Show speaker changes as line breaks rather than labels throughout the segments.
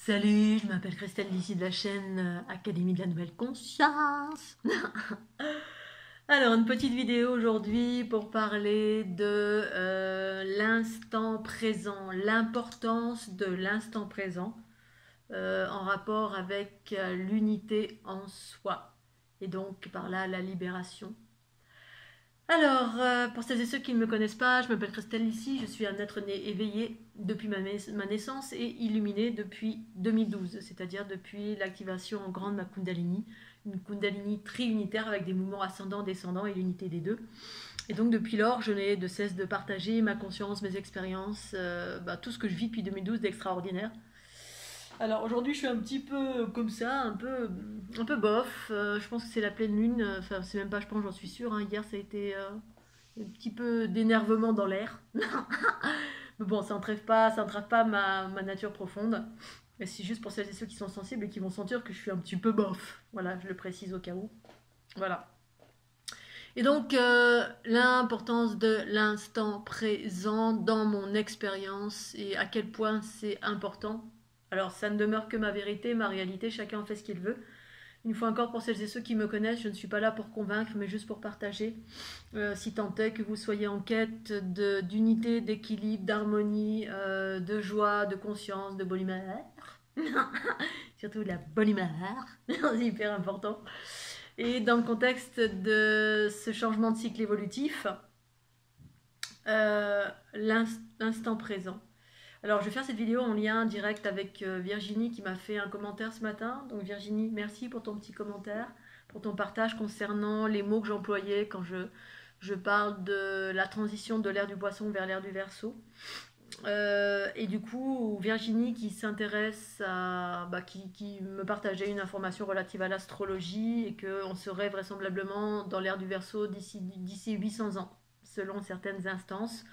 Salut, je m'appelle Christelle d'ici de la chaîne Académie de la Nouvelle Conscience. Alors, une petite vidéo aujourd'hui pour parler de l'instant présent, l'importance de l'instant présent en rapport avec l'unité en soi et donc par là la libération. Alors, pour celles et ceux qui ne me connaissent pas, je m'appelle Christelle ici, je suis un être né éveillé depuis ma naissance et illuminé depuis 2012, c'est-à-dire depuis l'activation en grande de ma Kundalini, une Kundalini tri-unitaire avec des mouvements ascendants, descendants et l'unité des deux. Et donc depuis lors, je n'ai de cesse de partager ma conscience, mes expériences, tout ce que je vis depuis 2012 d'extraordinaire. Alors aujourd'hui je suis un petit peu comme ça, un peu bof, je pense que c'est la pleine lune, enfin c'est même pas je pense, j'en suis sûre, hein. Hier ça a été un petit peu d'énervement dans l'air. Mais bon, ça n'entrave pas ma nature profonde. Mais c'est juste pour celles et ceux qui sont sensibles et qui vont sentir que je suis un petit peu bof. Voilà, je le précise au cas où. Voilà. Et donc, l'importance de l'instant présent dans mon expérience et à quel point c'est important. Alors, ça ne demeure que ma vérité, ma réalité, chacun en fait ce qu'il veut. Une fois encore, pour celles et ceux qui me connaissent, je ne suis pas là pour convaincre, mais juste pour partager. Si tant est que vous soyez en quête d'unité, d'équilibre, d'harmonie, de joie, de conscience, de bonne humeur. Surtout la bonne humeur, c'est hyper important. Et dans le contexte de ce changement de cycle évolutif, l'instant présent. Alors, je vais faire cette vidéo en lien direct avec Virginie qui m'a fait un commentaire ce matin. Donc, Virginie, merci pour ton petit commentaire, pour ton partage concernant les mots que j'employais quand je parle de la transition de l'ère du Poisson vers l'ère du Verseau. Et du coup, Virginie qui s'intéresse à... qui me partageait une information relative à l'astrologie et qu'on serait vraisemblablement dans l'ère du Verseau d'ici 800 ans, selon certaines instances.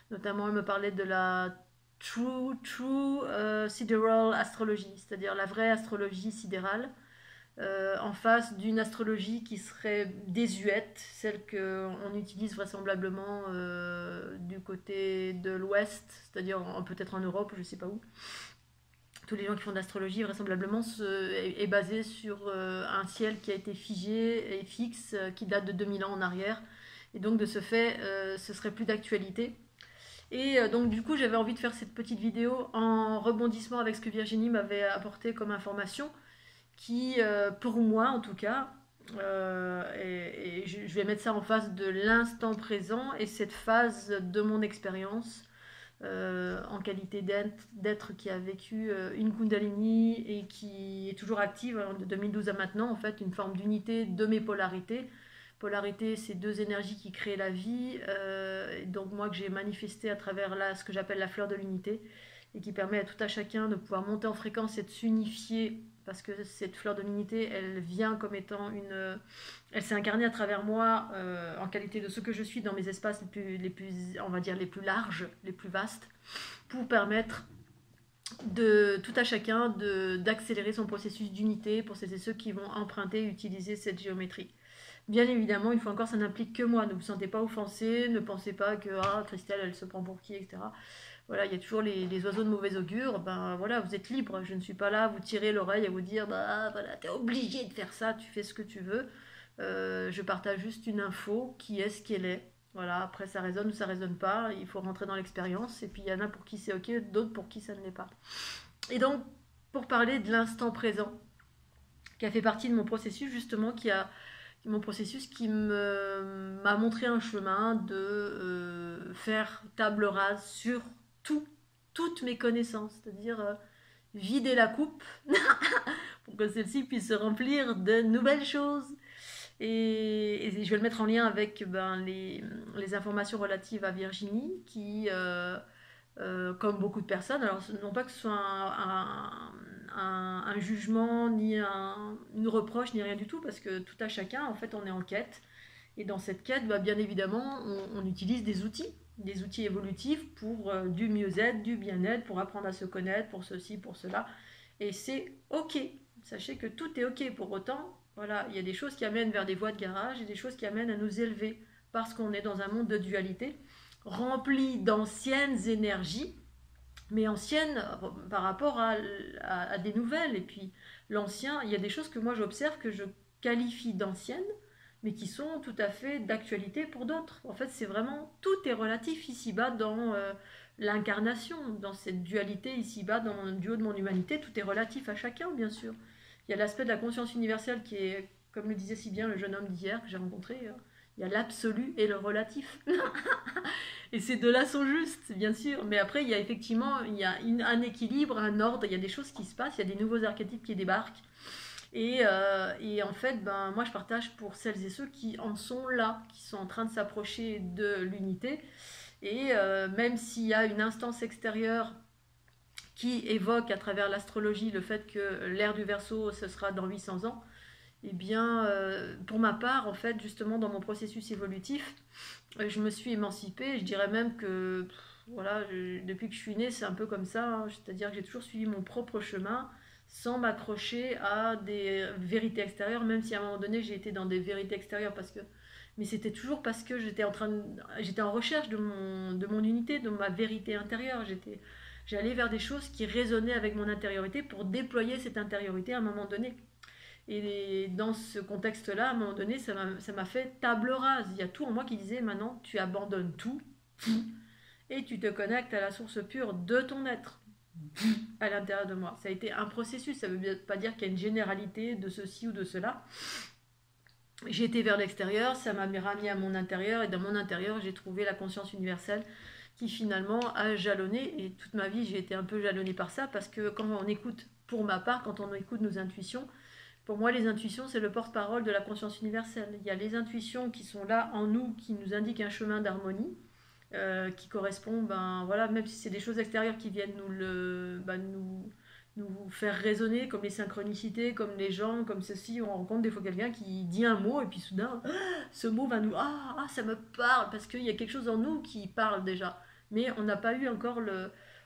Notamment, elle me parlait de la true sidereal astrology, c'est-à-dire la vraie astrologie sidérale, en face d'une astrologie qui serait désuète, celle qu'on utilise vraisemblablement du côté de l'Ouest, c'est-à-dire peut-être en Europe, je ne sais pas où. Tous les gens qui font de l'astrologie, vraisemblablement, est basé sur un ciel qui a été figé et fixe, qui date de 2000 ans en arrière. Et donc, de ce fait, ce serait plus d'actualité. Et donc du coup j'avais envie de faire cette petite vidéo en rebondissement avec ce que Virginie m'avait apporté comme information qui, pour moi en tout cas, et je vais mettre ça en face de l'instant présent et cette phase de mon expérience en qualité d'être qui a vécu une Kundalini et qui est toujours active de 2012 à maintenant, en fait une forme d'unité de mes polarités. Polarité, c'est deux énergies qui créent la vie, donc moi que j'ai manifesté à travers ce que j'appelle la fleur de l'unité, et qui permet à tout à chacun de pouvoir monter en fréquence et de s'unifier, parce que cette fleur de l'unité, elle vient comme étant elle s'est incarnée à travers moi, en qualité de ce que je suis dans mes espaces on va dire les plus larges, les plus vastes, pour permettre de tout à chacun d'accélérer son processus d'unité pour celles et ceux qui vont emprunter et utiliser cette géométrie. Bien évidemment, une fois encore, ça n'implique que moi. Ne vous sentez pas offensé, ne pensez pas que Christelle, elle se prend pour qui, etc. Voilà, il y a toujours les oiseaux de mauvais augure. Ben voilà, vous êtes libre. Je ne suis pas là à vous tirer l'oreille, à vous dire voilà, t'es obligé de faire ça, tu fais ce que tu veux. Je partage juste une info qui est ce qu'elle est. Voilà, après ça résonne ou ça résonne pas. Il faut rentrer dans l'expérience. Et puis il y en a pour qui c'est ok, d'autres pour qui ça ne l'est pas. Et donc, pour parler de l'instant présent, qui a fait partie de mon processus justement, mon processus qui m'a montré un chemin de faire table rase sur toutes mes connaissances, c'est-à-dire vider la coupe pour que celle-ci puisse se remplir de nouvelles choses. Et je vais le mettre en lien avec les informations relatives à Virginie qui, comme beaucoup de personnes, alors non pas que ce soit un jugement, ni une reproche, ni rien du tout, parce que tout à chacun, en fait, on est en quête. Et dans cette quête, bien évidemment, on utilise des outils évolutifs pour du mieux-être, du bien-être, pour apprendre à se connaître, pour ceci, pour cela. Et c'est ok. Sachez que tout est ok. Pour autant, voilà, il y a des choses qui amènent vers des voies de garage et des choses qui amènent à nous élever, parce qu'on est dans un monde de dualité, rempli d'anciennes énergies mais ancienne par rapport à des nouvelles. Et puis l'ancien, il y a des choses que moi j'observe que je qualifie d'anciennes, mais qui sont tout à fait d'actualité pour d'autres. En fait, c'est vraiment, tout est relatif ici-bas dans l'incarnation, dans cette dualité ici-bas, dans le duo de mon humanité, tout est relatif à chacun, bien sûr. Il y a l'aspect de la conscience universelle qui est, comme le disait si bien le jeune homme d'hier que j'ai rencontré, il y a l'absolu et le relatif. Et ces deux-là sont justes, bien sûr. Mais après, il y a effectivement un équilibre, un ordre, il y a des choses qui se passent, il y a des nouveaux archétypes qui débarquent. Et en fait, ben, moi, je partage pour celles et ceux qui en sont là, qui sont en train de s'approcher de l'unité. Et même s'il y a une instance extérieure qui évoque à travers l'astrologie le fait que l'ère du Verseau, ce sera dans 800 ans, eh bien, pour ma part, en fait, justement, dans mon processus évolutif, je me suis émancipée. Je dirais même que, voilà, depuis que je suis née, c'est un peu comme ça. Hein. C'est-à-dire que j'ai toujours suivi mon propre chemin sans m'accrocher à des vérités extérieures, même si à un moment donné, j'ai été dans des vérités extérieures mais c'était toujours parce que j'étais en recherche de mon unité, de ma vérité intérieure. J'allais vers des choses qui résonnaient avec mon intériorité pour déployer cette intériorité à un moment donné. Et dans ce contexte-là, à un moment donné, ça m'a fait table rase. Il y a tout en moi qui disait maintenant, tu abandonnes tout et tu te connectes à la source pure de ton être à l'intérieur de moi. Ça a été un processus, ça ne veut pas dire qu'il y a une généralité de ceci ou de cela. J'ai été vers l'extérieur, ça m'a ramené à mon intérieur et dans mon intérieur, j'ai trouvé la conscience universelle qui finalement a jalonné. Et toute ma vie, j'ai été un peu jalonnée par ça parce que quand on écoute, pour ma part, quand on écoute nos intuitions, pour moi, les intuitions, c'est le porte-parole de la conscience universelle. Il y a les intuitions qui sont là en nous, qui nous indiquent un chemin d'harmonie, qui correspond, ben voilà, même si c'est des choses extérieures qui viennent nous faire résonner, comme les synchronicités, comme les gens, comme ceci. On rencontre des fois quelqu'un qui dit un mot et puis soudain, ce mot va nous, ça me parle, parce qu'il y a quelque chose en nous qui parle déjà. Mais on n'a pas eu encore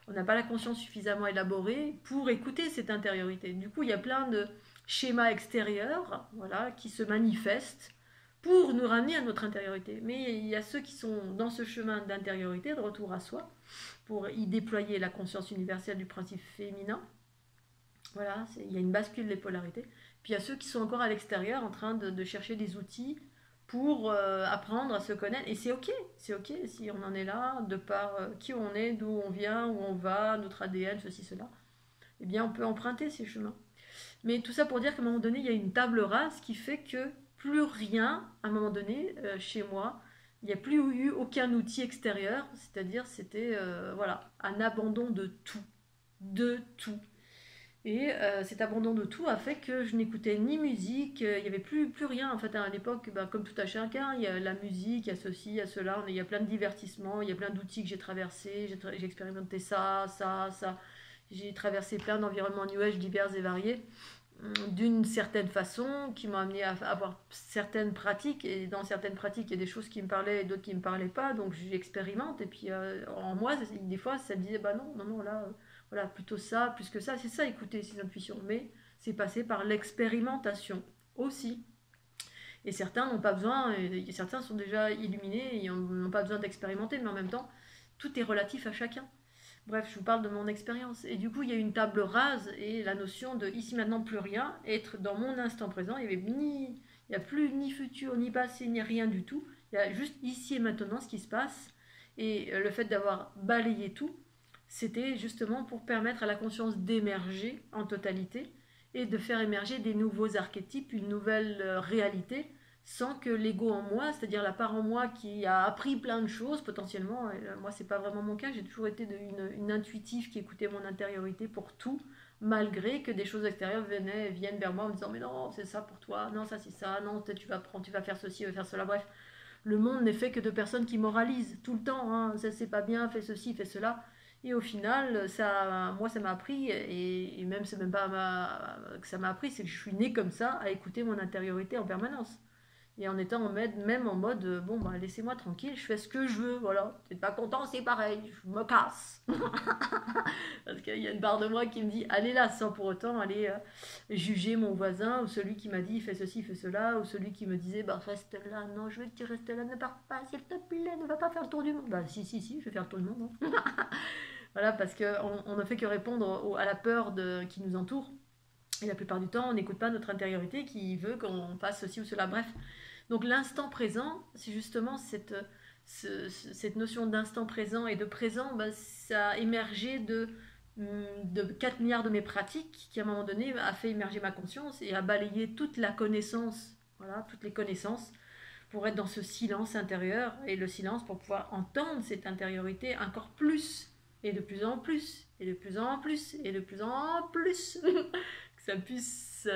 on n'a pas la conscience suffisamment élaborée pour écouter cette intériorité. Du coup, il y a plein de schémas extérieurs, voilà, qui se manifestent pour nous ramener à notre intériorité. Mais il y a ceux qui sont dans ce chemin d'intériorité, de retour à soi, pour y déployer la conscience universelle du principe féminin. Voilà, il y a une bascule des polarités. Puis il y a ceux qui sont encore à l'extérieur en train de chercher des outils pour apprendre à se connaître. Et c'est ok si on en est là, de par qui on est, d'où on vient, où on va, notre ADN, ceci, cela. Eh bien, on peut emprunter ces chemins. Mais tout ça pour dire qu'à un moment donné, il y a une table rase qui fait que plus rien, à un moment donné, chez moi, il n'y a plus eu aucun outil extérieur, c'est-à-dire c'était voilà, un abandon de tout. De tout. Et cet abandon de tout a fait que je n'écoutais ni musique, il n'y avait plus rien en fait à l'époque, comme tout à chacun, il y a la musique, il y a ceci, il y a cela, il y a plein de divertissements, il y a plein d'outils que j'ai traversés, j'ai expérimenté ça, j'ai traversé plein d'environnements New Age divers et variés d'une certaine façon qui m'ont amené à avoir certaines pratiques, et dans certaines pratiques il y a des choses qui me parlaient et d'autres qui ne me parlaient pas, donc j'expérimente et puis en moi des fois ça me disait bah non là voilà plutôt ça plus que ça, c'est ça écouter ses intuitions, mais c'est passé par l'expérimentation aussi. Et certains n'ont pas besoin, et certains sont déjà illuminés et n'ont pas besoin d'expérimenter, mais en même temps tout est relatif à chacun. Bref, je vous parle de mon expérience. Et du coup, il y a une table rase et la notion de ici maintenant plus rien, être dans mon instant présent. Il n'y a plus ni futur, ni passé, ni rien du tout. Il y a juste ici et maintenant ce qui se passe. Et le fait d'avoir balayé tout, c'était justement pour permettre à la conscience d'émerger en totalité et de faire émerger des nouveaux archétypes, une nouvelle réalité, sans que l'ego en moi, c'est-à-dire la part en moi qui a appris plein de choses potentiellement, et moi c'est pas vraiment mon cas, j'ai toujours été une intuitive qui écoutait mon intériorité pour tout, malgré que des choses extérieures viennent vers moi en me disant mais non c'est ça pour toi, non ça c'est ça, non peut-être tu vas faire ceci, tu vas faire cela, bref. Le monde n'est fait que de personnes qui moralisent tout le temps, hein, ça c'est pas bien, fais ceci, fais cela. Et au final, moi, ça m'a appris, et même c'est même pas que ça m'a appris, c'est que je suis née comme ça, à écouter mon intériorité en permanence. Et en étant même en mode, bon, bah, laissez-moi tranquille, je fais ce que je veux, voilà. T'es pas content, c'est pareil, je me casse. Parce qu'il y a une part de moi qui me dit, allez là, sans pour autant aller juger mon voisin, ou celui qui m'a dit, fais ceci, fais cela, ou celui qui me disait, bah, reste là, non, je veux que tu restes là, ne pars pas, s'il te plaît, ne va pas faire le tour du monde. Bah, si, je vais faire le tour du monde. Hein. Voilà, parce qu'on ne fait que répondre à la peur qui nous entoure. Et la plupart du temps, on n'écoute pas notre intériorité qui veut qu'on fasse ceci ou cela. Bref, donc l'instant présent, c'est justement cette notion d'instant présent et de présent, ben, ça a émergé de 4 milliards de mes pratiques qui à un moment donné a fait émerger ma conscience et a balayé toute la connaissance, voilà, toutes les connaissances pour être dans ce silence intérieur et le silence pour pouvoir entendre cette intériorité encore plus et de plus en plus et de plus en plus et de plus en plus que ça puisse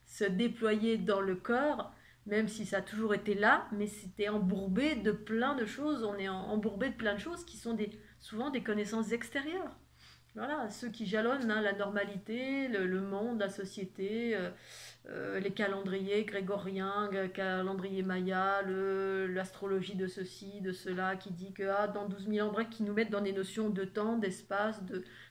se déployer dans le corps, même si ça a toujours été là, mais c'était embourbé de plein de choses. On est embourbé de plein de choses qui sont souvent des connaissances extérieures. Voilà, ceux qui jalonnent hein, la normalité, le monde, la société, les calendriers grégoriens, le calendrier maya, l'astrologie de ceci, de cela, qui dit que dans 12 000 ans, bref, qui nous mettent dans des notions de temps, d'espace,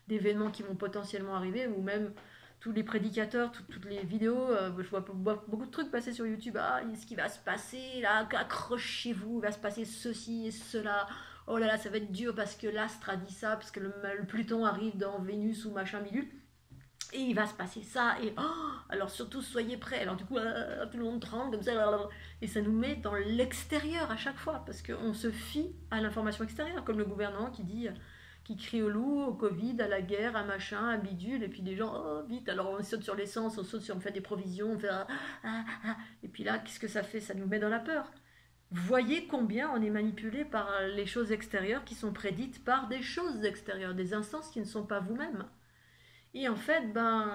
d'événements qui vont potentiellement arriver, ou même tous les prédicateurs, toutes les vidéos, je vois beaucoup de trucs passer sur YouTube, ce qui va se passer, là, accrochez-vous, il va se passer ceci et cela, oh là là, ça va être dur parce que l'astre a dit ça, parce que le Pluton arrive dans Vénus ou machin bidule, et il va se passer ça, et alors surtout soyez prêts, alors du coup tout le monde tremble comme ça, et ça nous met dans l'extérieur à chaque fois, parce qu'on se fie à l'information extérieure, comme le gouvernement qui crie au loup, au Covid, à la guerre, à machin, à bidule, et puis des gens, oh vite, alors on saute sur l'essence, on fait des provisions, on fait et puis là, qu'est-ce que ça fait? Ça nous met dans la peur. Voyez combien on est manipulé par les choses extérieures qui sont prédites par des choses extérieures, des instances qui ne sont pas vous-même. Et en fait,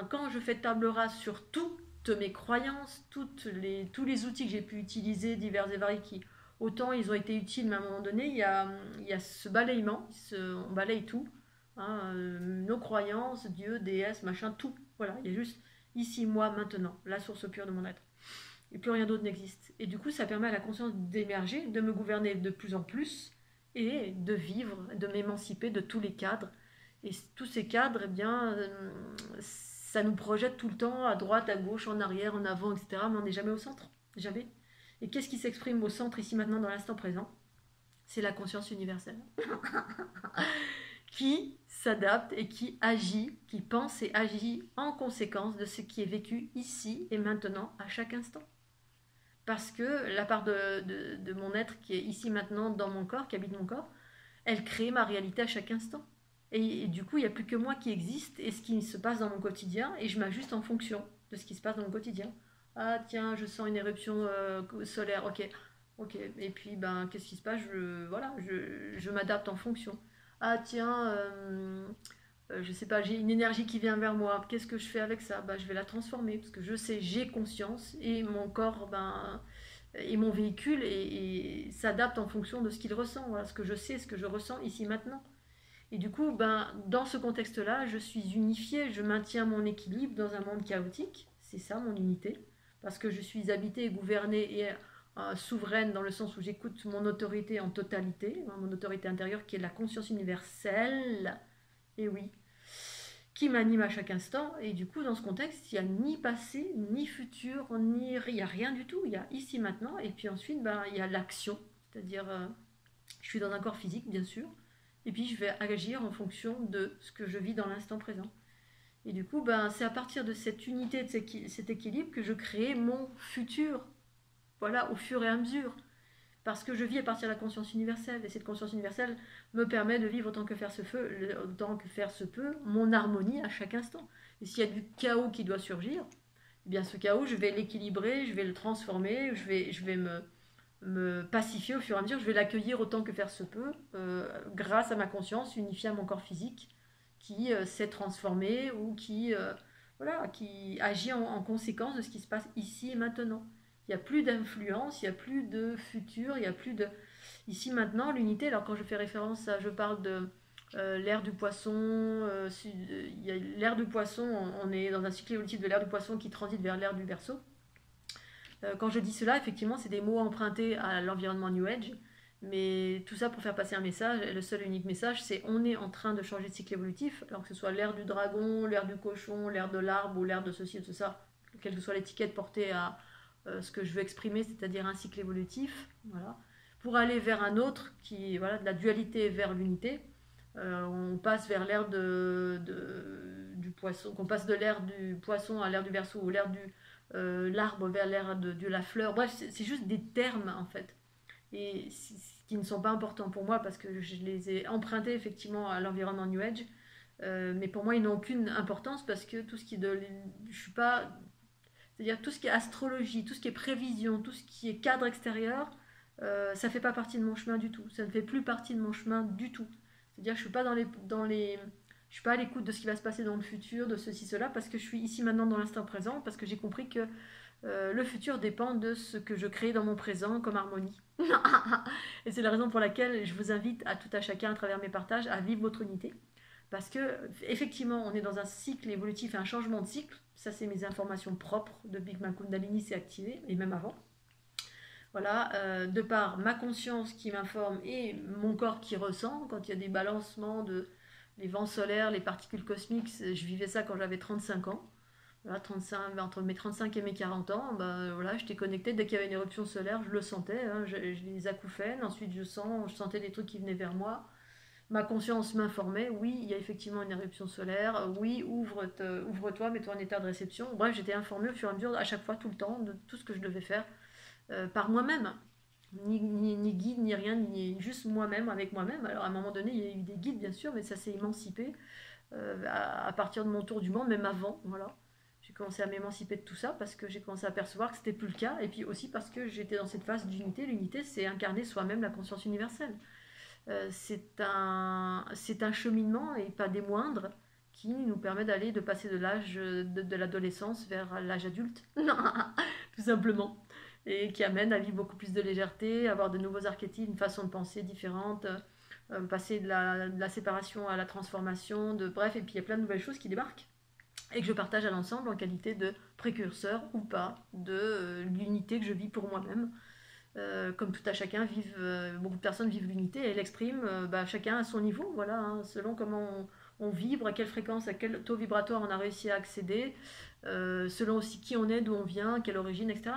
quand je fais table rase sur toutes mes croyances, tous les outils que j'ai pu utiliser, divers et variés, qui autant ils ont été utiles, mais à un moment donné, il y a ce balayement, on balaye tout, hein, nos croyances, Dieu, déesse, machin, tout. Voilà, il y a juste ici, moi, maintenant, la source pure de mon être. Et plus rien d'autre n'existe. Et du coup, ça permet à la conscience d'émerger, de me gouverner de plus en plus, et de vivre, de m'émanciper de tous les cadres. Et tous ces cadres, eh bien, ça nous projette tout le temps à droite, à gauche, en arrière, en avant, etc. Mais on n'est jamais au centre. Jamais. Et qu'est-ce qui s'exprime au centre, ici, maintenant, dans l'instant présent? C'est la conscience universelle. Qui s'adapte et qui agit, qui pense et agit en conséquence de ce qui est vécu ici et maintenant, à chaque instant. Parce que la part de mon être qui est ici maintenant dans mon corps, qui habite mon corps, elle crée ma réalité à chaque instant. Et du coup, il n'y a plus que moi qui existe et ce qui se passe dans mon quotidien, et je m'ajuste en fonction de ce qui se passe dans mon quotidien. Ah tiens, je sens une éruption solaire, ok, ok. Et puis, qu'est-ce qui se passe? Je m'adapte en fonction. Ah tiens, je sais pas, j'ai une énergie qui vient vers moi. Qu'est-ce que je fais avec ça? Je vais la transformer parce que je sais, j'ai conscience et mon corps, et mon véhicule et s'adapte en fonction de ce qu'il ressent. Voilà, ce que je sais, ce que je ressens ici maintenant. Et du coup, dans ce contexte-là, je suis unifiée, je maintiens mon équilibre dans un monde chaotique. C'est ça mon unité, parce que je suis habitée et gouvernée et souveraine dans le sens où j'écoute mon autorité en totalité, mon autorité intérieure qui est la conscience universelle. Et oui, qui m'anime à chaque instant. Et du coup, dans ce contexte, il n'y a ni passé, ni futur, il n'y a rien du tout. Il y a ici, maintenant. Et puis ensuite, il y a l'action. C'est-à-dire, je suis dans un corps physique, bien sûr. Et puis, je vais agir en fonction de ce que je vis dans l'instant présent. Et du coup, c'est à partir de cette unité, de cet équilibre que je crée mon futur. Voilà, au fur et à mesure. Parce que je vis à partir de la conscience universelle. Et cette conscience universelle me permet de vivre autant que faire se peut, mon harmonie à chaque instant. Et s'il y a du chaos qui doit surgir, eh bien ce chaos, je vais l'équilibrer, je vais le transformer, je vais me pacifier au fur et à mesure, je vais l'accueillir autant que faire se peut, grâce à ma conscience unifiée à mon corps physique, qui s'est transformé ou qui agit en conséquence de ce qui se passe ici et maintenant. Il n'y a plus d'influence, il n'y a plus de futur, il n'y a plus de... Ici maintenant, l'unité, alors quand je fais référence à, je parle de l'ère du poisson, il y a l'ère du poisson, on est dans un cycle évolutif de l'ère du poisson qui transite vers l'ère du Verseau. Quand je dis cela, effectivement, c'est des mots empruntés à l'environnement New Age, mais tout ça pour faire passer un message, le seul et unique message, c'est on est en train de changer de cycle évolutif, alors que ce soit l'ère du dragon, l'ère du cochon, l'ère de l'arbre ou l'ère de ceci ou de ça, quelle que soit l'étiquette portée à ce que je veux exprimer, c'est-à-dire un cycle évolutif, voilà, pour aller vers un autre qui, voilà, de la dualité vers l'unité. On passe vers l'ère du poisson, qu'on passe de l'ère du poisson à l'ère du Verseau, ou l'ère du l'arbre vers l'ère de la fleur. Bref, c'est juste des termes en fait, et qui ne sont pas importants pour moi parce que je les ai empruntés effectivement à l'environnement New Age. Mais pour moi, ils n'ont aucune importance parce que tout ce qui est je suis pas, c'est-à-dire tout ce qui est astrologie, tout ce qui est prévision, tout ce qui est cadre extérieur, ça fait pas partie de mon chemin du tout. Ça ne fait plus partie de mon chemin du tout. C'est-à-dire que je suis pas je suis pas à l'écoute de ce qui va se passer dans le futur, de ceci, cela, parce que je suis ici maintenant dans l'instant présent, parce que j'ai compris que le futur dépend de ce que je crée dans mon présent comme harmonie. Et c'est la raison pour laquelle je vous invite à tout à chacun, à travers mes partages, à vivre votre unité. Parce que effectivement, on est dans un cycle évolutif et un changement de cycle. Ça, c'est mes informations propres depuis que ma Kundalini s'est activée, et même avant. Voilà, de par ma conscience qui m'informe et mon corps qui ressent, quand il y a des balancements les vents solaires, les particules cosmiques, je vivais ça quand j'avais 35 ans. Voilà, 35, entre mes 35 et mes 40 ans, ben, voilà, j'étais connectée. Dès qu'il y avait une éruption solaire, je le sentais. Hein, je les acouphènes. Ensuite, je sentais des trucs qui venaient vers moi. Ma conscience m'informait, oui, il y a effectivement une éruption solaire, oui, ouvre-toi, mets-toi en état de réception. Bref, j'étais informée au fur et à mesure, à chaque fois, tout le temps, de tout ce que je devais faire par moi-même. Ni guide, ni rien, ni juste moi-même, avec moi-même. Alors à un moment donné, il y a eu des guides, bien sûr, mais ça s'est émancipé à partir de mon tour du monde, même avant, voilà. J'ai commencé à m'émanciper de tout ça parce que j'ai commencé à percevoir que c'était plus le cas, et puis aussi parce que j'étais dans cette phase d'unité. L'unité, c'est incarner soi-même la conscience universelle. C'est un cheminement, et pas des moindres, qui nous permet de passer de l'âge de l'adolescence vers l'âge adulte, tout simplement, et qui amène à vivre beaucoup plus de légèreté, avoir de nouveaux archétypes, une façon de penser différente, passer de la séparation à la transformation, bref, et puis il y a plein de nouvelles choses qui débarquent, et que je partage à l'ensemble en qualité de précurseur ou pas de l'unité que je vis pour moi-même. Comme tout à chacun, beaucoup de personnes vivent l'unité et l'expriment chacun à son niveau, voilà, hein, selon comment on vibre, à quelle fréquence, à quel taux vibratoire on a réussi à accéder, selon aussi qui on est, d'où on vient, quelle origine, etc.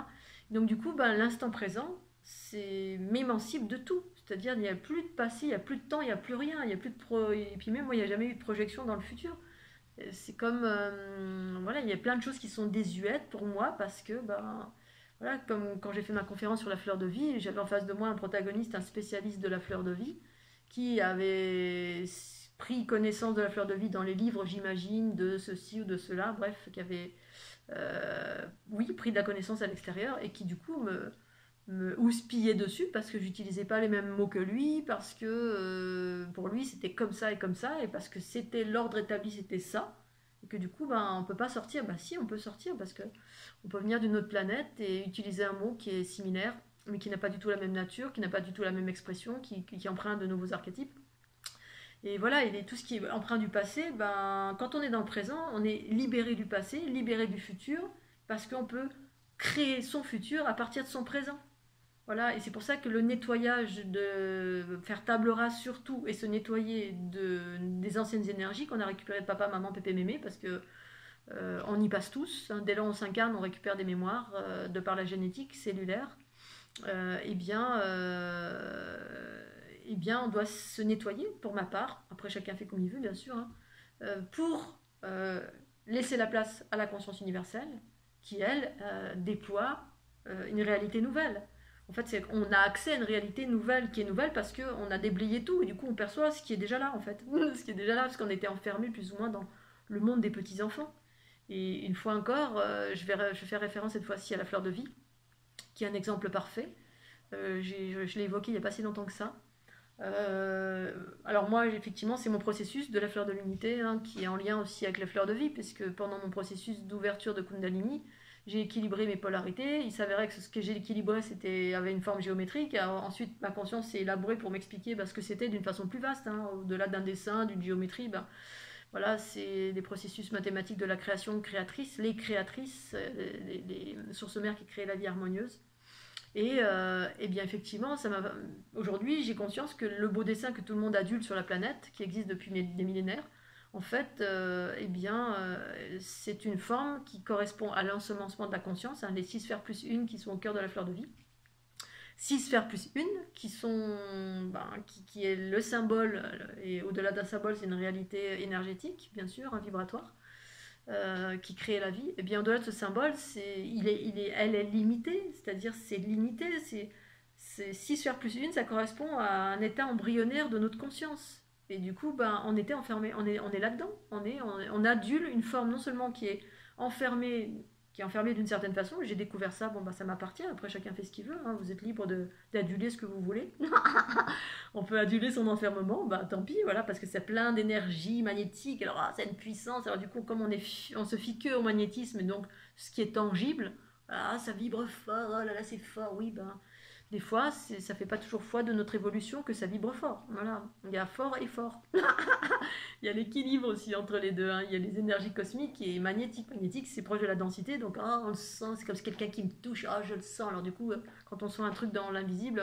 Donc du coup, l'instant présent, c'est m'émancipe de tout. C'est-à-dire, il n'y a plus de passé, il n'y a plus de temps, il n'y a plus rien, il n'y a plus et puis même moi, il n'y a jamais eu de projection dans le futur. C'est comme, voilà, il y a plein de choses qui sont désuètes pour moi parce que, voilà, comme quand j'ai fait ma conférence sur la fleur de vie, j'avais en face de moi un protagoniste, un spécialiste de la fleur de vie, qui avait pris connaissance de la fleur de vie dans les livres, j'imagine, de ceci ou de cela, bref, qui avait, oui, pris de la connaissance à l'extérieur et qui du coup me houspillait dessus parce que j'utilisais pas les mêmes mots que lui, parce que pour lui c'était comme ça, et parce que c'était l'ordre établi, c'était ça, et que du coup on peut pas sortir. Si, on peut sortir parce que on peut venir d'une autre planète et utiliser un mot qui est similaire mais qui n'a pas du tout la même nature, qui n'a pas du tout la même expression, qui emprunte de nouveaux archétypes. Et voilà, et tout ce qui est empreint du passé, quand on est dans le présent, on est libéré du passé, libéré du futur, parce qu'on peut créer son futur à partir de son présent. Voilà, et c'est pour ça que le nettoyage, de faire table rase surtout, et se nettoyer des anciennes énergies qu'on a récupérées de papa, maman, pépé, mémé, parce que on y passe tous, hein. Dès lors on s'incarne, on récupère des mémoires de par la génétique cellulaire. Eh bien, on doit se nettoyer, pour ma part. Après, chacun fait comme il veut, bien sûr, hein, pour laisser la place à la conscience universelle, qui, elle, déploie une réalité nouvelle. En fait, on a accès à une réalité nouvelle qui est nouvelle parce qu'on a déblayé tout, et du coup, on perçoit ce qui est déjà là, en fait. Ce qui est déjà là, parce qu'on était enfermés plus ou moins dans le monde des petits-enfants. Et une fois encore, je vais faire référence cette fois-ci à la fleur de vie, qui est un exemple parfait. Je l'ai évoqué il n'y a pas si longtemps que ça. Alors moi, effectivement, c'est mon processus de la fleur de l'unité, hein, qui est en lien aussi avec la fleur de vie, puisque pendant mon processus d'ouverture de Kundalini, j'ai équilibré mes polarités. Il s'avérait que ce que j'ai équilibré avait une forme géométrique. Alors, ensuite, ma conscience s'est élaborée pour m'expliquer ce que c'était d'une façon plus vaste, hein, au-delà d'un dessin, d'une géométrie. Voilà, c'est des processus mathématiques de la création créatrice, les créatrices, les sources mères qui créent la vie harmonieuse. Et bien effectivement, aujourd'hui, j'ai conscience que le beau dessin que tout le monde adulte sur la planète, qui existe depuis des millénaires, en fait, c'est une forme qui correspond à l'ensemencement de la conscience, hein, les 6 sphères plus une qui sont au cœur de la fleur de vie. 6 sphères plus une, qui est le symbole, et au-delà d'un symbole, c'est une réalité énergétique, bien sûr, un vibratoire, qui crée la vie. Et bien au-delà de ce symbole, elle est limitée, c'est-à-dire c'est limité, c'est 6 sphères plus une, ça correspond à un état embryonnaire de notre conscience. Et du coup, ben, on était enfermé, on est là-dedans, on adule une forme non seulement enfermée, qui est enfermée d'une certaine façon. J'ai découvert ça, bon, bah, ça m'appartient, après chacun fait ce qu'il veut, hein. Vous êtes libre d'aduler ce que vous voulez. On peut aduler son enfermement, bah tant pis, voilà, parce que c'est plein d'énergie magnétique, alors c'est une puissance, alors du coup, comme on se fie que au magnétisme, donc ce qui est tangible, ça vibre fort, oh là là, c'est fort, oui, ben, des fois, ça fait pas toujours foi de notre évolution que ça vibre fort, voilà, il y a fort et fort. Il y a l'équilibre aussi entre les deux, hein. Il y a les énergies cosmiques et magnétiques. Magnétique, c'est proche de la densité, donc on le sent, c'est comme si quelqu'un qui me touche, je le sens. Alors du coup, quand on sent un truc dans l'invisible,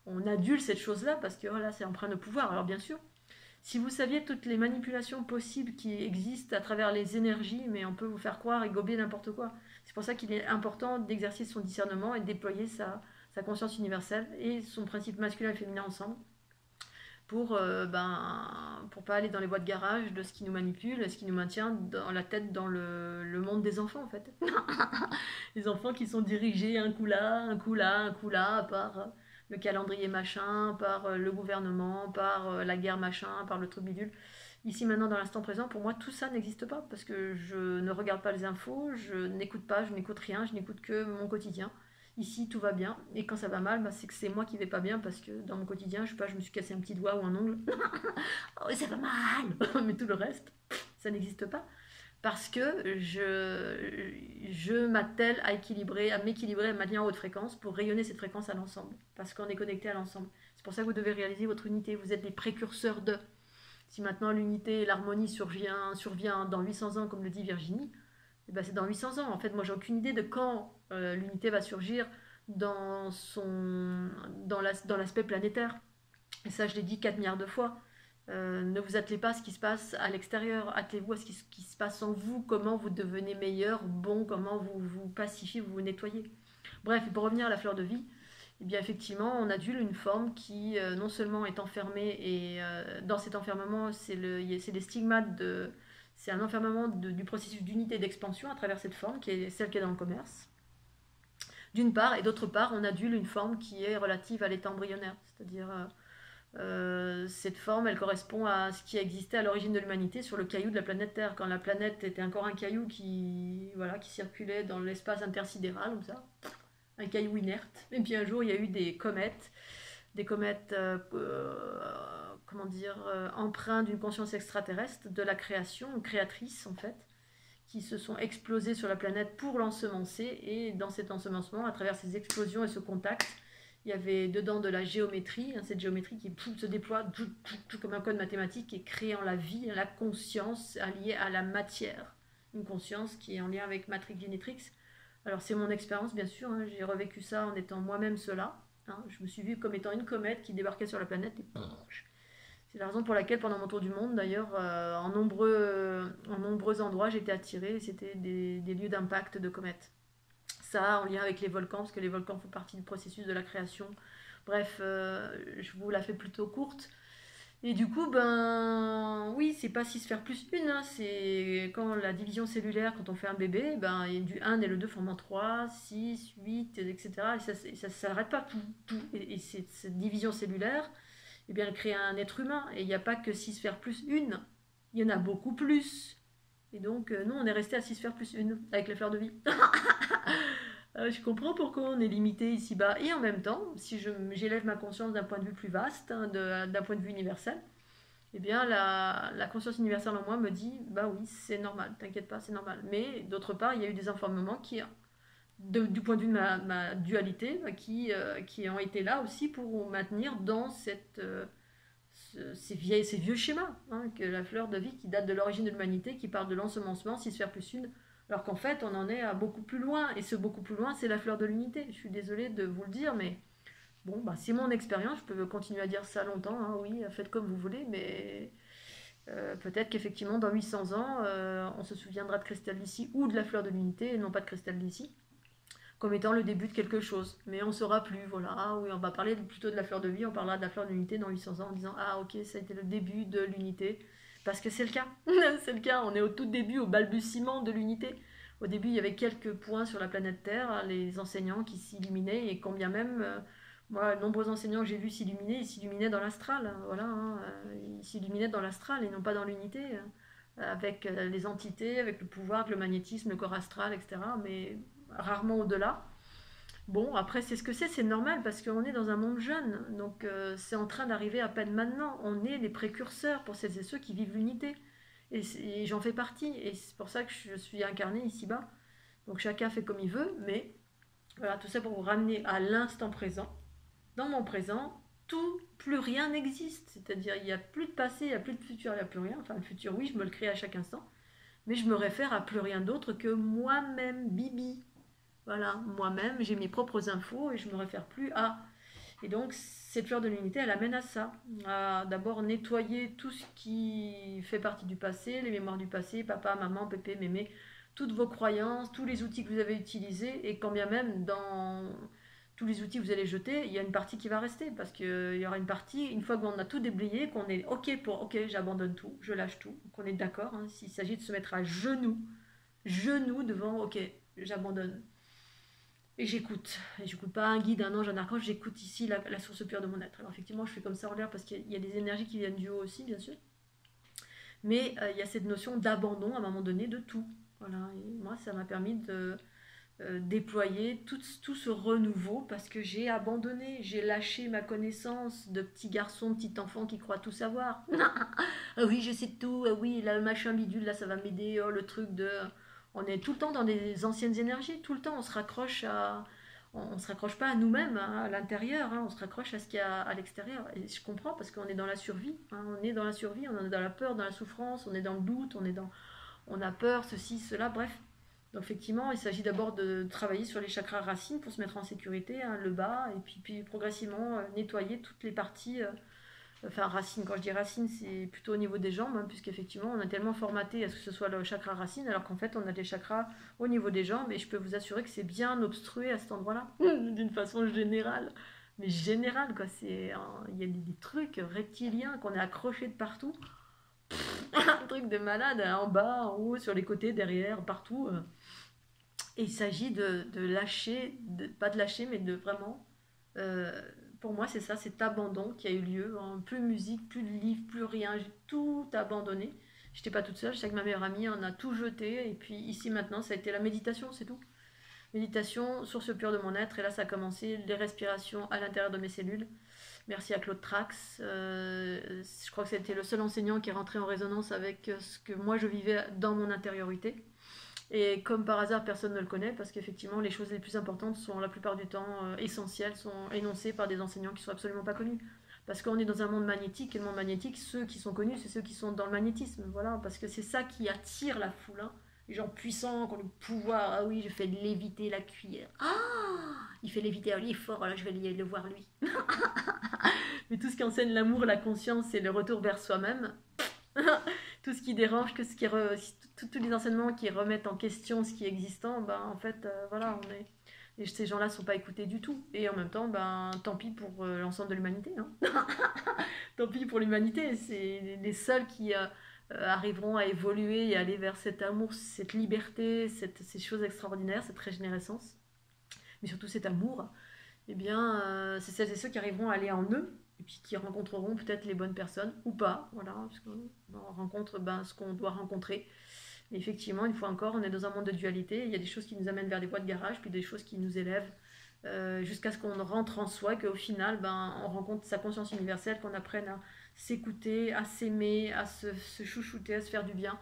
on adule cette chose-là parce que voilà, c'est empreint de pouvoir. Alors bien sûr, si vous saviez toutes les manipulations possibles qui existent à travers les énergies, mais on peut vous faire croire et gober n'importe quoi. C'est pour ça qu'il est important d'exercer son discernement et de déployer sa conscience universelle et son principe masculin et féminin ensemble pour pas aller dans les boîtes de garage de ce qui nous manipule, ce qui nous maintient dans la tête dans le monde des enfants en fait. Les enfants qui sont dirigés un coup là, un coup là, un coup là, par le calendrier machin, par le gouvernement, par la guerre machin, par le truc bidule. Ici maintenant dans l'instant présent, pour moi tout ça n'existe pas parce que je ne regarde pas les infos, je n'écoute pas, je n'écoute rien, je n'écoute que mon quotidien. Ici tout va bien et quand ça va mal, c'est que c'est moi qui vais pas bien parce que dans mon quotidien, je sais pas, je me suis cassé un petit doigt ou un ongle. Oh, ça va mal. Mais tout le reste, ça n'existe pas parce que je m'attelle à équilibrer, à m'équilibrer, à me maintenir en haute fréquence pour rayonner cette fréquence à l'ensemble. Parce qu'on est connecté à l'ensemble. C'est pour ça que vous devez réaliser votre unité. Vous êtes les précurseurs de. Si maintenant l'unité et l'harmonie survient dans 800 ans, comme le dit Virginie, eh ben c'est dans 800 ans. En fait, moi, j'ai aucune idée de quand l'unité va surgir dans l'aspect planétaire. Et ça, je l'ai dit 4 milliards de fois. Ne vous attelez pas à ce qui se passe à l'extérieur, attelez-vous à ce qui se passe en vous, comment vous devenez meilleur, bon, comment vous vous pacifiez, vous vous nettoyez. Bref, pour revenir à la fleur de vie, eh bien effectivement, on adule une forme qui non seulement est enfermée, et dans cet enfermement, c'est les stigmates c'est un enfermement du processus d'unité et d'expansion à travers cette forme, qui est celle qui est dans le commerce, d'une part, et d'autre part, on adule une forme qui est relative à l'état embryonnaire, c'est-à-dire cette forme, elle correspond à ce qui existait à l'origine de l'humanité sur le caillou de la planète Terre, quand la planète était encore un caillou qui circulait dans l'espace intersidéral, comme ça, un caillou inerte. Et puis un jour, il y a eu des comètes empreints d'une conscience extraterrestre, de la création, créatrice en fait, qui se sont explosées sur la planète pour l'ensemencer, et dans cet ensemencement, à travers ces explosions et ce contact, il y avait dedans de la géométrie, cette géométrie qui se déploie comme un code mathématique et créant la vie, la conscience alliée à la matière. Une conscience qui est en lien avec Matrix Genetrix. Alors c'est mon expérience bien sûr, hein, j'ai revécu ça en étant moi-même cela. Hein, je me suis vue comme étant une comète qui débarquait sur la planète et c'est la raison pour laquelle pendant mon tour du monde d'ailleurs, en nombreux endroits j'ai été attirée, c'était des lieux d'impact de comètes. Ça en lien avec les volcans, parce que les volcans font partie du processus de la création. Bref, je vous la fais plutôt courte. Et du coup, ben oui, c'est pas 6 sphères plus une, hein, c'est quand la division cellulaire, quand on fait un bébé, ben, du 1 et le 2 forment 3, 6, 8, etc. Et ça s'arrête pas tout. Et cette division cellulaire, eh bien, elle crée un être humain. Et il n'y a pas que 6 sphères plus une, il y en a beaucoup plus. Et donc, nous, on est resté à 6 sphères plus une, avec les fleurs de vie. Je comprends pourquoi on est limité ici-bas. Et en même temps, si j'élève ma conscience d'un point de vue plus vaste, hein, d'un point de vue universel, eh bien la conscience universelle en moi me dit, bah oui, c'est normal, t'inquiète pas, c'est normal. Mais d'autre part, il y a eu des enfermements du point de vue de ma dualité, qui ont été là aussi pour maintenir dans ces vieux schémas, hein, que la fleur de vie qui date de l'origine de l'humanité, qui parle de l'ensemencement, 6 sphères plus une, alors qu'en fait, on en est à beaucoup plus loin. Et ce beaucoup plus loin, c'est la fleur de l'unité. Je suis désolée de vous le dire, mais bon, bah, c'est mon expérience. Je peux continuer à dire ça longtemps. Hein, oui, faites comme vous voulez, mais peut-être qu'effectivement, dans 800 ans, on se souviendra de Cristal d'ici ou de la fleur de l'unité, et non pas de Cristal d'ici. comme étant le début de quelque chose. Mais on ne saura plus, voilà. Ah oui, on va parler plutôt de la fleur de vie, on parlera de la fleur de l'unité dans 800 ans en disant ah ok, ça a été le début de l'unité. Parce que c'est le cas. C'est le cas, on est au tout début, au balbutiement de l'unité. Au début, il y avait quelques points sur la planète Terre, hein, les enseignants qui s'illuminaient, et combien même, moi, nombreux enseignants que j'ai vus s'illuminer, ils s'illuminaient dans l'astral, hein, voilà, hein, ils s'illuminaient dans l'astral et non pas dans l'unité, avec les entités, avec le pouvoir, avec le magnétisme, le corps astral, etc. Mais rarement au-delà. Bon, après, c'est ce que c'est normal parce qu'on est dans un monde jeune, donc c'est en train d'arriver à peine maintenant. On est les précurseurs pour celles et ceux qui vivent l'unité. Et j'en fais partie, et c'est pour ça que je suis incarnée ici-bas. Donc chacun fait comme il veut, mais voilà, tout ça pour vous ramener à l'instant présent. Dans mon présent, tout, plus rien n'existe. C'est-à-dire, il n'y a plus de passé, il n'y a plus de futur, il n'y a plus rien. Enfin, le futur, oui, je me le crée à chaque instant, mais je me réfère à plus rien d'autre que moi-même, Bibi. Voilà, moi-même, j'ai mes propres infos et je me réfère plus à. Et donc, cette fleur de l'unité, elle amène à ça. À d'abord nettoyer tout ce qui fait partie du passé, les mémoires du passé, papa, maman, pépé, mémé, toutes vos croyances, tous les outils que vous avez utilisés. Et quand bien même, dans tous les outils que vous allez jeter, il y a une partie qui va rester. Parce qu'il y aura une partie, une fois qu'on a tout déblayé, qu'on est OK pour OK, j'abandonne tout, je lâche tout. Qu'on est d'accord, hein, s'il s'agit de se mettre à genoux devant OK, j'abandonne. Et j'écoute. Et j'écoute pas un guide, un ange, un archange, j'écoute ici la source pure de mon être. Alors effectivement, je fais comme ça en l'air parce qu'il y a des énergies qui viennent du haut aussi, bien sûr. Mais il y a cette notion d'abandon à un moment donné de tout. Voilà. Et moi, ça m'a permis de déployer tout ce renouveau parce que j'ai abandonné, j'ai lâché ma connaissance de petit garçon, petit enfant qui croit tout savoir. Ah oui, je sais tout, ah oui, là, le machin bidule, là, ça va m'aider, oh, le truc de... On est tout le temps dans des anciennes énergies, tout le temps, on se raccroche à... On se raccroche pas à nous-mêmes, hein, à l'intérieur, hein, on se raccroche à ce qu'il y a à l'extérieur. Et je comprends parce qu'on est dans la survie, hein, on est dans la survie, on est dans la peur, dans la souffrance, on est dans le doute, on a peur, ceci, cela, bref. Donc effectivement, il s'agit d'abord de travailler sur les chakras racines pour se mettre en sécurité, hein, le bas, et puis progressivement nettoyer toutes les parties, enfin racines, quand je dis racines, c'est plutôt au niveau des jambes, hein, puisqu'effectivement on a tellement formaté à ce que ce soit le chakra racine, alors qu'en fait on a des chakras au niveau des jambes, et je peux vous assurer que c'est bien obstrué à cet endroit-là, d'une façon générale. Mais générale, quoi, il y a des trucs reptiliens qu'on est accrochés de partout, un truc de malade, hein, en bas, en haut, sur les côtés, derrière, partout. Et il s'agit de lâcher, pas de lâcher, mais de vraiment. euh, pour moi, c'est ça, cet abandon qui a eu lieu. Hein. Plus de musique, plus de livres, plus rien. J'ai tout abandonné. J'étais pas toute seule, j'étais avec ma meilleure amie, on a tout jeté. Et puis ici maintenant, ça a été la méditation, c'est tout. Méditation, source pure de mon être. Et là, ça a commencé les respirations à l'intérieur de mes cellules. Merci à Claude Trax. Je crois que c'était le seul enseignant qui est rentré en résonance avec ce que moi je vivais dans mon intériorité. Et comme par hasard, personne ne le connaît parce qu'effectivement, les choses les plus importantes sont la plupart du temps essentielles, sont énoncées par des enseignants qui sont absolument pas connus. Parce qu'on est dans un monde magnétique, et le monde magnétique, ceux qui sont connus, c'est ceux qui sont dans le magnétisme. Voilà, parce que c'est ça qui attire la foule. Hein. Les gens puissants, qui ont le pouvoir. Ah oui, je fais léviter la cuillère. Ah, il fait léviter, il est fort, alors je vais le voir lui. Mais tout ce qui enseigne l'amour, la conscience et le retour vers soi-même, tout ce qui dérange, tous les enseignements qui remettent en question ce qui est existant, ben, en fait, voilà, et ces gens-là ne sont pas écoutés du tout. Et en même temps, ben, tant pis pour l'ensemble de l'humanité. Hein. Tant pis pour l'humanité. C'est les seuls qui arriveront à évoluer et à aller vers cet amour, cette liberté, ces choses extraordinaires, cette régénérescence, mais surtout cet amour. Eh bien, c'est celles et ceux qui arriveront à aller en eux et puis qui rencontreront peut-être les bonnes personnes ou pas, voilà, parce qu'on rencontre ce qu'on doit rencontrer. Mais effectivement, une fois encore, on est dans un monde de dualité, il y a des choses qui nous amènent vers des voies de garage, puis des choses qui nous élèvent, jusqu'à ce qu'on rentre en soi, qu'au final, on rencontre sa conscience universelle, qu'on apprenne à s'écouter, à s'aimer, à se chouchouter, à se faire du bien,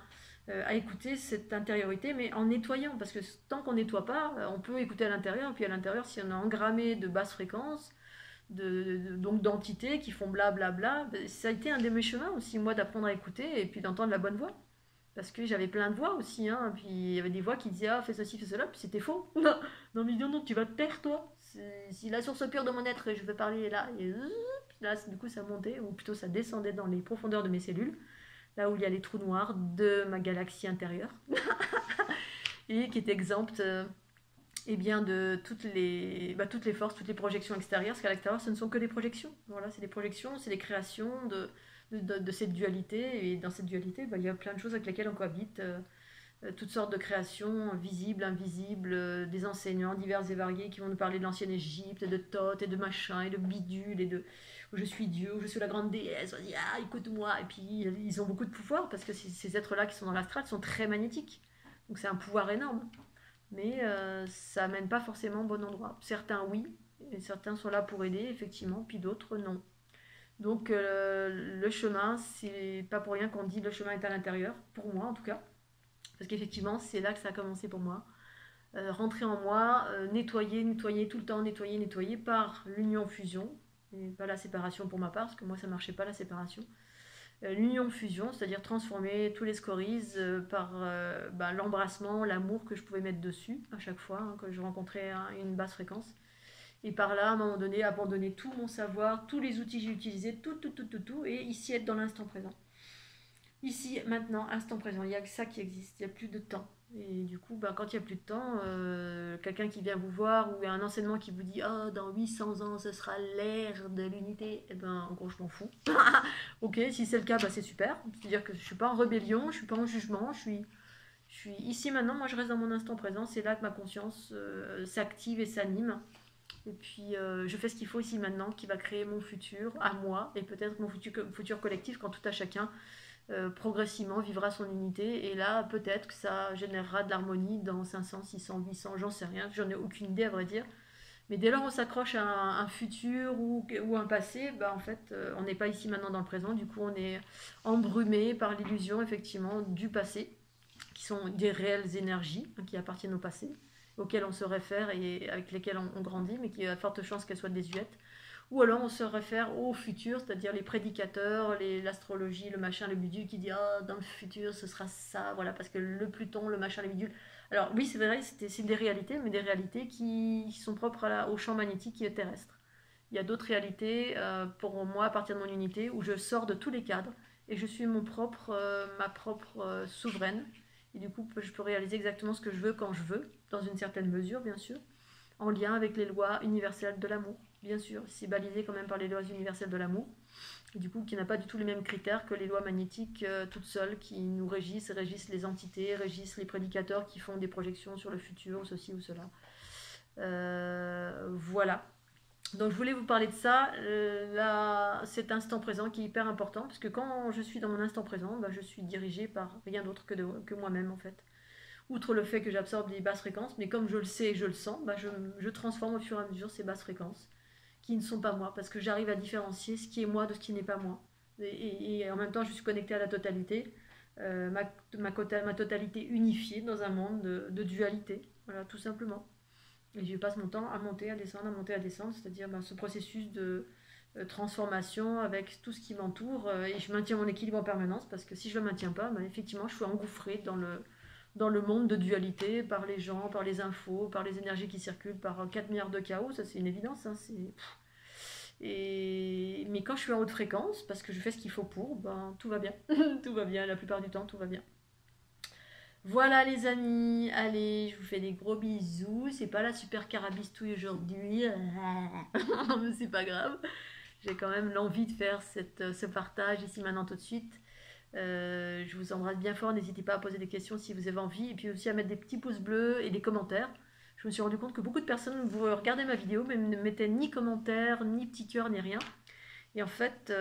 à écouter cette intériorité, mais en nettoyant, parce que tant qu'on nettoie pas, on peut écouter à l'intérieur, et puis à l'intérieur, si on a engrammé de basses fréquences, donc d'entités qui font blablabla, ça a été un de mes chemins aussi, moi, d'apprendre à écouter, et puis d'entendre la bonne voix. Parce que j'avais plein de voix aussi, hein. Puis il y avait des voix qui disaient ah, fais ceci, fais cela, puis c'était faux. Non, mais non, tu vas te taire, toi. Si la source pure de mon être, je veux parler là, et là, du coup, ça montait, ou plutôt ça descendait dans les profondeurs de mes cellules, là où il y a les trous noirs de ma galaxie intérieure, et qui est exempte et bien de toutes les forces, toutes les projections extérieures, parce qu'à l'extérieur, ce ne sont que des projections. Voilà, c'est des projections, c'est des créations de cette dualité, et dans cette dualité, il y a plein de choses avec lesquelles on cohabite, toutes sortes de créations, visibles, invisibles, des enseignants divers et variés qui vont nous parler de l'ancienne Égypte, et de Thoth, et de machin, et de bidule, et de où je suis Dieu, où je suis la grande déesse, on dit ah écoute-moi, et puis ils ont beaucoup de pouvoir, parce que ces êtres-là qui sont dans l'astral sont très magnétiques, donc c'est un pouvoir énorme. Mais ça amène pas forcément au bon endroit. Certains oui, et certains sont là pour aider, effectivement, puis d'autres non. Donc le chemin, c'est pas pour rien qu'on dit le chemin est à l'intérieur, pour moi en tout cas, parce qu'effectivement c'est là que ça a commencé pour moi. Rentrer en moi, nettoyer, nettoyer tout le temps, nettoyer, nettoyer par l'union-fusion, et pas la séparation pour ma part, parce que moi ça marchait pas la séparation. L'union-fusion, c'est-à-dire transformer tous les scories par l'embrassement, l'amour que je pouvais mettre dessus à chaque fois hein, que je rencontrais une basse fréquence. Et par là, à un moment donné, abandonner tout mon savoir, tous les outils que j'ai utilisés, tout, et ici être dans l'instant présent. Ici, maintenant, instant présent, il n'y a que ça qui existe, il n'y a plus de temps. Et du coup, quand il n'y a plus de temps, quelqu'un qui vient vous voir ou un enseignement qui vous dit oh, dans 800 ans, ce sera l'ère de l'unité, eh ben, en gros, je m'en fous. Ok, si c'est le cas, c'est super. C'est-à-dire que je ne suis pas en rébellion, je ne suis pas en jugement, je suis ici maintenant, moi je reste dans mon instant présent, c'est là que ma conscience s'active et s'anime. Et puis je fais ce qu'il faut ici maintenant, qui va créer mon futur à moi et peut-être mon futur collectif quand tout à chacun progressivement vivra son unité. Et là, peut-être que ça générera de l'harmonie dans 500, 600, 800, j'en sais rien, j'en ai aucune idée à vrai dire. Mais dès lors on s'accroche à un futur ou un passé, en fait, on n'est pas ici maintenant dans le présent. Du coup, on est embrumé par l'illusion, effectivement, du passé, qui sont des réelles énergies hein, qui appartiennent au passé, auxquelles on se réfère et avec lesquelles on grandit, mais qui a de fortes chances qu'elles soient désuètes. Ou alors on se réfère au futur, c'est-à-dire les prédicateurs, l'astrologie, le machin, le bidule qui dit ah, dans le futur ce sera ça, voilà, parce que le Pluton, le machin, les bidules. Alors oui, c'est vrai, c'est des réalités, mais des réalités qui sont propres au champ magnétique terrestre. Il y a d'autres réalités, pour moi, à partir de mon unité, où je sors de tous les cadres et je suis ma propre souveraine. Et du coup, je peux réaliser exactement ce que je veux quand je veux, dans une certaine mesure, bien sûr, en lien avec les lois universelles de l'amour. Bien sûr, c'est balisé quand même par les lois universelles de l'amour, et du coup qui n'a pas du tout les mêmes critères que les lois magnétiques toutes seules qui nous régissent les entités, régissent les prédicateurs qui font des projections sur le futur, ceci ou cela. Voilà. Donc je voulais vous parler de ça, cet instant présent qui est hyper important, parce que quand je suis dans mon instant présent, je suis dirigée par rien d'autre que moi-même en fait. Outre le fait que j'absorbe des basses fréquences, mais comme je le sais et je le sens, je transforme au fur et à mesure ces basses fréquences qui ne sont pas moi, parce que j'arrive à différencier ce qui est moi de ce qui n'est pas moi. Et en même temps, je suis connectée à la totalité, ma totalité unifiée dans un monde de dualité, voilà, tout simplement. Et je passe mon temps à monter, à descendre, à monter, à descendre, c'est-à-dire ce processus de transformation avec tout ce qui m'entoure, et je maintiens mon équilibre en permanence, parce que si je ne le maintiens pas, effectivement, je suis engouffrée dans le monde de dualité, par les gens, par les infos, par les énergies qui circulent, par 4 milliards de chaos, ça c'est une évidence. Hein, mais quand je suis en haute fréquence, parce que je fais ce qu'il faut pour, tout va bien. Tout va bien, la plupart du temps, tout va bien. Voilà les amis, allez, je vous fais des gros bisous. C'est pas la super carabistouille aujourd'hui, mais c'est pas grave. J'ai quand même l'envie de faire ce partage ici maintenant tout de suite. Je vous embrasse bien fort, n'hésitez pas à poser des questions si vous avez envie, et puis aussi à mettre des petits pouces bleus et des commentaires. Je me suis rendu compte que beaucoup de personnes vous regardez ma vidéo mais ne mettaient ni commentaires, ni petits cœurs, ni rien. Et en fait,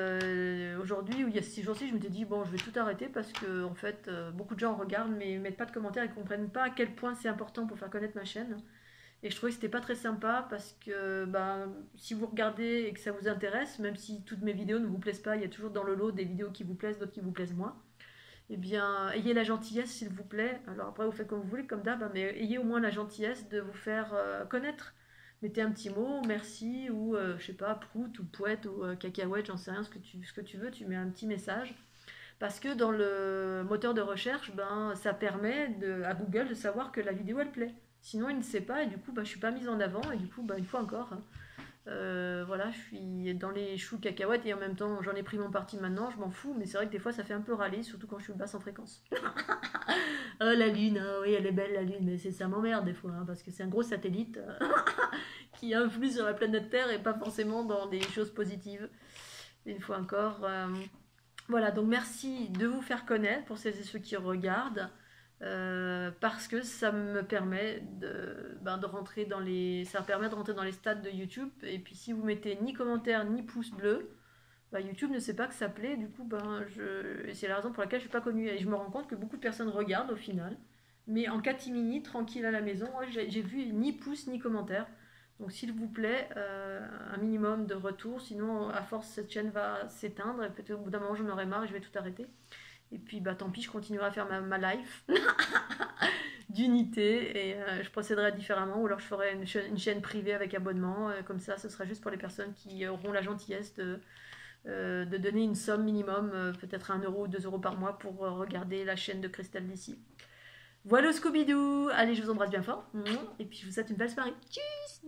aujourd'hui, ou il y a 6 jours-ci, je m'étais dit, bon, je vais tout arrêter parce que en fait, beaucoup de gens regardent mais ne mettent pas de commentaires et ne comprennent pas à quel point c'est important pour faire connaître ma chaîne. Et je trouvais que c'était pas très sympa parce que si vous regardez et que ça vous intéresse, même si toutes mes vidéos ne vous plaisent pas, il y a toujours dans le lot des vidéos qui vous plaisent, d'autres qui vous plaisent moins. Eh bien, ayez la gentillesse, s'il vous plaît. Alors après, vous faites comme vous voulez, comme d'hab, mais ayez au moins la gentillesse de vous faire connaître. Mettez un petit mot, merci, ou je sais pas, prout, ou poète, ou cacahuète, j'en sais rien, ce que tu veux, tu mets un petit message. Parce que dans le moteur de recherche, ça permet à Google de savoir que la vidéo elle plaît. Sinon, il ne sait pas, et du coup, je ne suis pas mise en avant, et du coup, une fois encore, Voilà, je suis dans les choux cacahuètes et en même temps j'en ai pris mon parti maintenant, je m'en fous, mais c'est vrai que des fois ça fait un peu râler, surtout quand je suis basse en fréquence. Oh la lune, ah oui elle est belle la lune, mais ça m'emmerde des fois, hein, parce que c'est un gros satellite qui influe sur la planète Terre et pas forcément dans des choses positives. Une fois encore. Voilà, donc merci de vous faire connaître pour celles et ceux qui regardent. Parce que ça me permet de rentrer dans les ça permet de rentrer dans les stats de YouTube, et puis si vous mettez ni commentaire ni pouce bleu, YouTube ne sait pas que ça plaît, du coup c'est la raison pour laquelle je suis pas connue, et je me rends compte que beaucoup de personnes regardent au final, mais en catimini tranquille à la maison. Moi, j'ai vu ni pouce ni commentaire, donc s'il vous plaît, un minimum de retour, sinon à force cette chaîne va s'éteindre et peut-être au bout d'un moment j'en aurai marre et je vais tout arrêter. Et puis tant pis, je continuerai à faire ma life d'unité, et je procéderai différemment, ou alors je ferai une chaîne privée avec abonnement, comme ça ce sera juste pour les personnes qui auront la gentillesse de donner une somme minimum, peut-être 1 € ou 2 € par mois pour regarder la chaîne de Christelle d'ici. Voilà Scooby-Doo. Allez, je vous embrasse bien fort, et puis je vous souhaite une belle soirée. Tchuss.